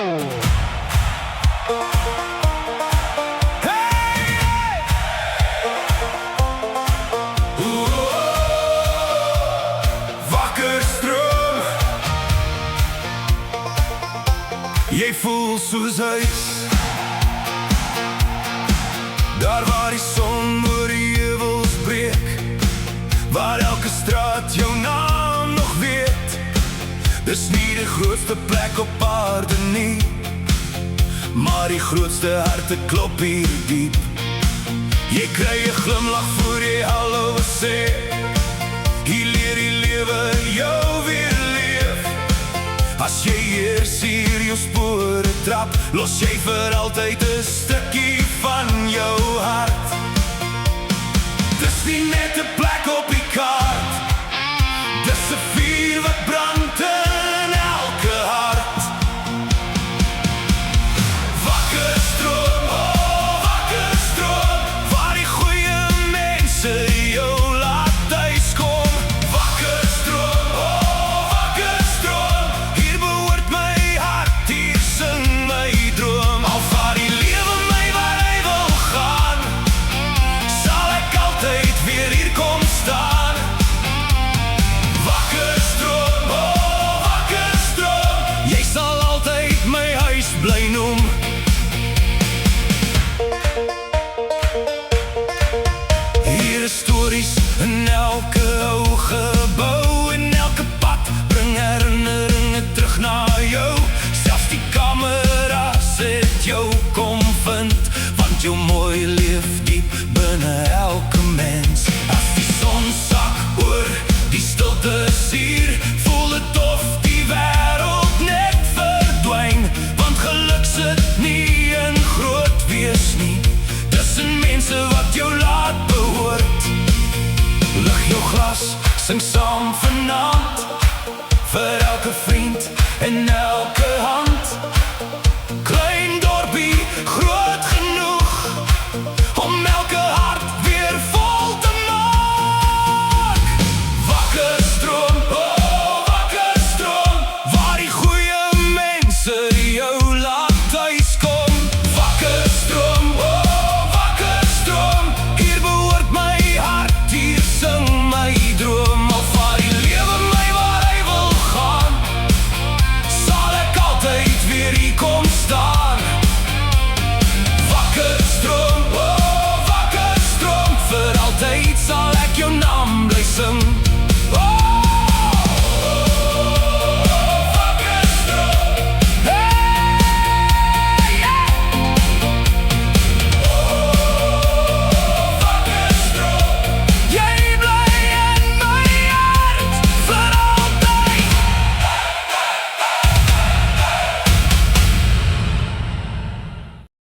Jy voel soos huis, daar waar die son oor die heuwels breek, waar elke straat jou naam nog weet. Dis nie die grootste plek op aarde nie, maar die grootste harte klop hier diep. Jy kry 'n glimlach voor jy hallo sê, hier leer die lewe jou weer leef. As jy eers hier jou spore trap, los jy vir altyd 'n stukkie van jou hart. Dis nie net 'n plek op die kaart, dis 'n vuur wat brand in elke hart. Wakker stroom, oh wakker stroom, waar die goeie mense jou laat thuiskom. Wakker stroom, oh wakker stroom, hier behoort my hart, hier sing my droom. Al vaar die lewe my waar hy wil gaan, sal ek altyd weer hier kom staan. Wakker stroom, oh wakker stroom, jy sal altyd my huis bly noem. Hier is stories in elke ou gebou, en elke pad bring herinneringe terug na jou. Selfs die kameras het jou kom vind, want jou mooi leef diep binne elke mens. As die son sak oor die stilte hier, voel dit of die wêreld net verdwyn, want geluk sit nie in groot wees nie, dis in mense wat jou laat behoort. Lig jou glas, sing saam vanaand, vir elke vriend en elke hand. Klein dorpie, groot genoeg om elke hart weer vol te maak. Wakker stroom, oh wakker stroom, waar die goeie mense jou laat thuiskom. Wakker stroom, oh wakker stroom, hier behoort my hart, hier sing my droom. Al vaar die lewe my waar hy wil gaan, sal ek altyd weer hier kom staan. Wakker stroom, oh wakker stroom, vir altyd sal ek jou naam bly sing.